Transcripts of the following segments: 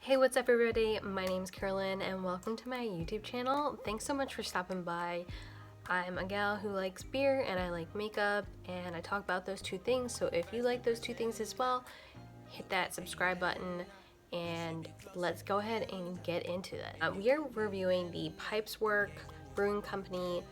Hey, what's up everybody? My name's Carolyn and welcome to my YouTube channel. Thanks so much for stopping by. I'm a gal who likes beer and I like makeup and I talk about those two things, so if you like those two things as well, hit that subscribe button and let's go ahead and get into it. We are reviewing the Pipeworks Brewing Company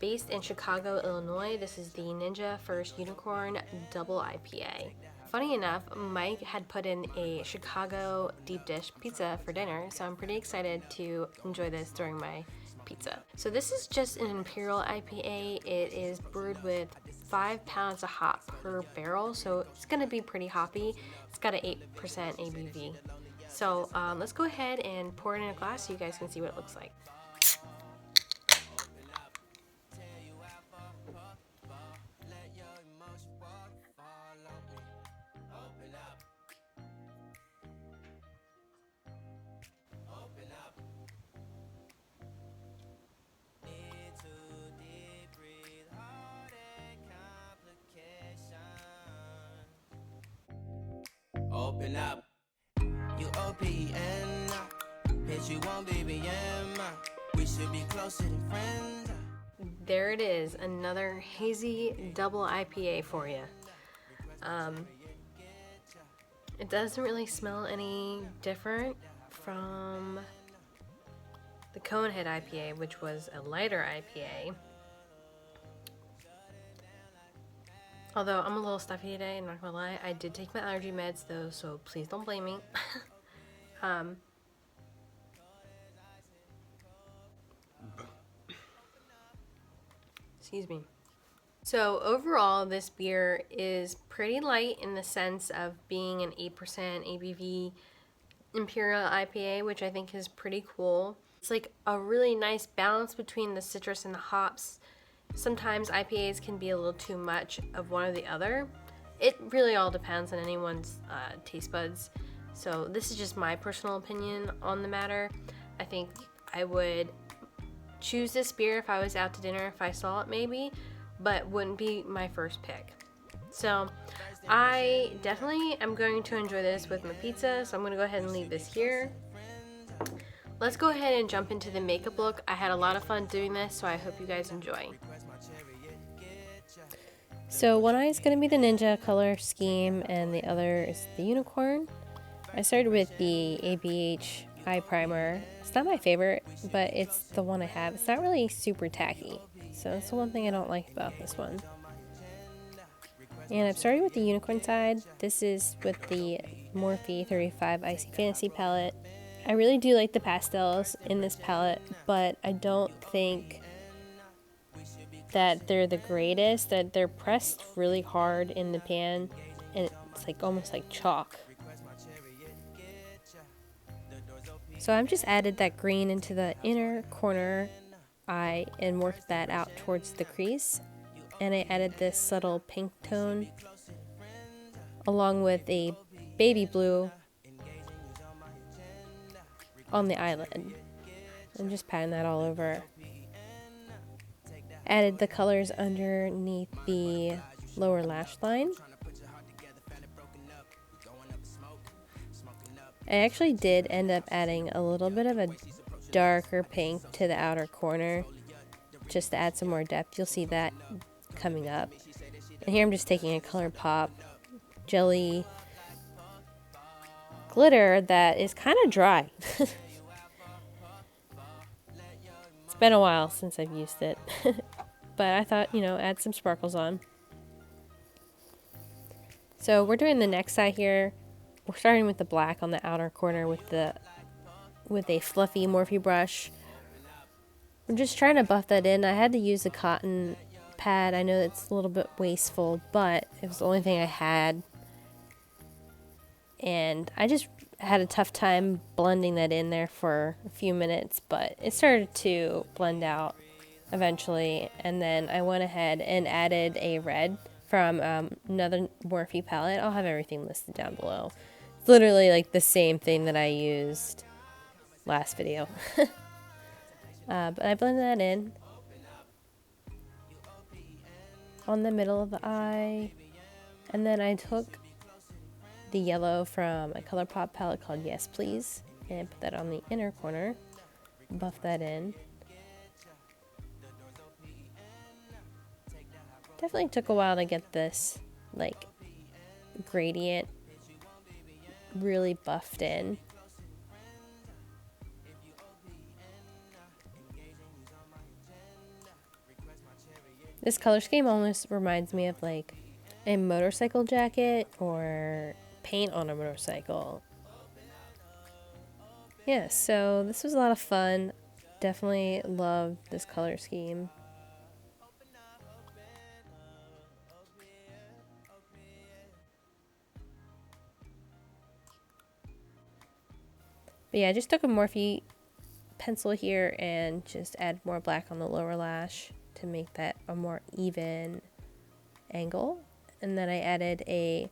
based in Chicago, Illinois. This is the Ninja First Unicorn Double IPA. Funny enough, Mike had put in a Chicago deep dish pizza for dinner, so I'm pretty excited to enjoy this during my pizza. So this is just an Imperial IPA. It is brewed with 5 pounds of hop per barrel, so it's gonna be pretty hoppy. It's got an 8% ABV. So let's go ahead and pour it in a glass so you guys can see what it looks like. Open up, you OPN, bitch, you won't be we should be closer than friends. There it is, another hazy double IPA for you. It doesn't really smell any different from the Conehead IPA, which was a lighter IPA. Although I'm a little stuffy today, I'm not gonna lie. I did take my allergy meds though, so please don't blame me. Excuse me. So overall, this beer is pretty light in the sense of being an 8% ABV Imperial IPA, which I think is pretty cool. It's like a really nice balance between the citrus and the hops. Sometimes IPAs can be a little too much of one or the other. It really all depends on anyone's taste buds. So this is just my personal opinion on the matter. I think I would choose this beer if I was out to dinner, if I saw it maybe, but wouldn't be my first pick. So I definitely am going to enjoy this with my pizza, so I'm going to go ahead and leave this here. Let's go ahead and jump into the makeup look. I had a lot of fun doing this, so I hope you guys enjoy. So one eye is going to be the Ninja color scheme and the other is the Unicorn. I started with the ABH Eye Primer. It's not my favorite, but it's the one I have. It's not really super tacky, so that's the one thing I don't like about this one. And I'm starting with the Unicorn side. This is with the Morphe 35 Icy Fantasy palette. I really do like the pastels in this palette, but I don't think that they're the greatest, that they're pressed really hard in the pan, and it's like almost like chalk. So I've just added that green into the inner corner eye and worked that out towards the crease. And I added this subtle pink tone along with a baby blue on the eyelid. I'm just patting that all over. Added the colors underneath the lower lash line. I actually did end up adding a little bit of a darker pink to the outer corner just to add some more depth. You'll see that coming up. And here I'm just taking a Colourpop jelly glitter that is kind of dry. It's been a while since I've used it. But I thought, you know, add some sparkles on. So we're doing the next side here. We're starting with the black on the outer corner with a fluffy Morphe brush. I'm just trying to buff that in. I had to use a cotton pad. I know it's a little bit wasteful, but it was the only thing I had. And I just had a tough time blending that in there for a few minutes, but it started to blend out eventually. And then I went ahead and added a red from another Morphe palette. I'll have everything listed down below. It's literally like the same thing that I used last video. But I blended that in on the middle of the eye, and then I took the yellow from a Colourpop palette called Yes Please, and put that on the inner corner, buff that in. Definitely took a while to get this like gradient really buffed in. This color scheme almost reminds me of like a motorcycle jacket or paint on a motorcycle. Yeah, so this was a lot of fun. Definitely love this color scheme. But yeah, I just took a Morphe pencil here and just add more black on the lower lash to make that a more even angle. And then I added a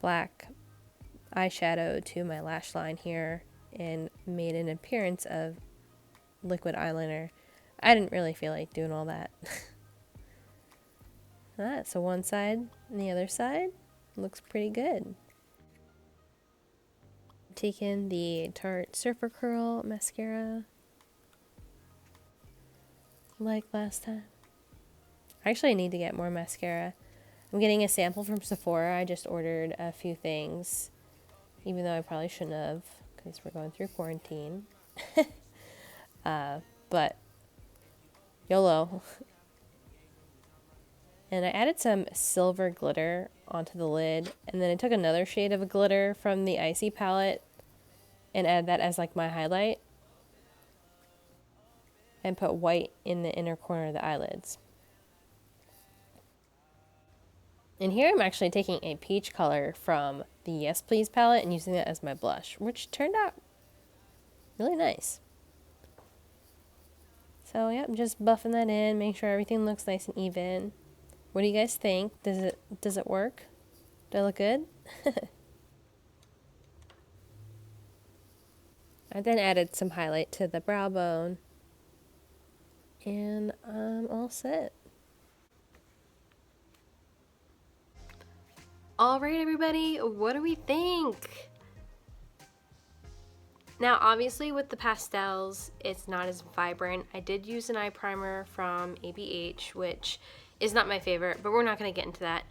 black eyeshadow to my lash line here and made an appearance of liquid eyeliner. I didn't really feel like doing all that. So one side and the other side looks pretty good. Taken the Tarte Surfer Curl mascara like last time. I actually need to get more mascara. I'm getting a sample from Sephora. I just ordered a few things, even though I probably shouldn't have because we're going through quarantine. But YOLO. And I added some silver glitter onto the lid, and then I took another shade of glitter from the ICYI palette and added that as like my highlight, and put white in the inner corner of the eyelids. And here I'm actually taking a peach color from the Yes Please palette and using that as my blush, which turned out really nice. So yeah, I'm just buffing that in, making sure everything looks nice and even. What do you guys think? Does it work? Do I look good? I then added some highlight to the brow bone, and I'm all set. All right, everybody, what do we think? Now, obviously, with the pastels, it's not as vibrant. I did use an eye primer from ABH, which is not my favorite, but we're not going to get into that.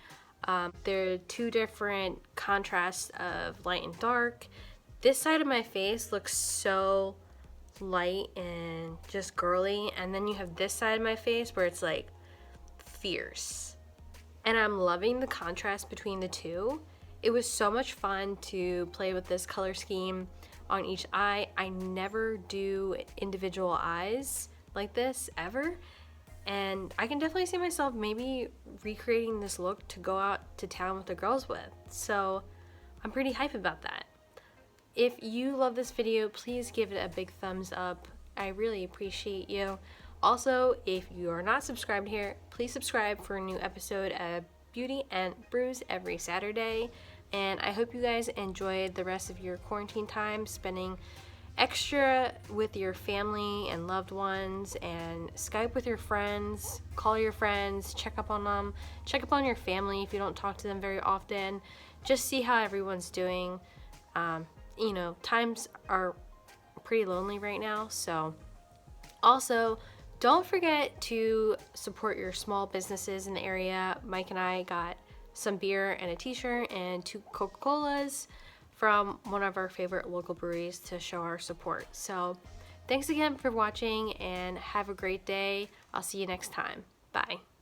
There are two different contrasts of light and dark. This side of my face looks so light and just girly, and then you have this side of my face where it's like fierce. And I'm loving the contrast between the two. It was so much fun to play with this color scheme on each eye. I never do individual eyes like this ever, and I can definitely see myself maybe recreating this look to go out to town with the girls with. So I'm pretty hype about that. If you love this video, please give it a big thumbs up. I really appreciate you. Also, if you are not subscribed here, please subscribe for a new episode of Beauty and Brews every Saturday. And I hope you guys enjoyed the rest of your quarantine time, spending extra with your family and loved ones, and Skype with your friends, call your friends, check up on them, check up on your family if you don't talk to them very often. Just see how everyone's doing. You know, times are pretty lonely right now, so also don't forget to support your small businesses in the area. Mike and I got some beer and a t-shirt and 2 Coca-Colas from one of our favorite local breweries to show our support. So thanks again for watching and have a great day. I'll see you next time. Bye.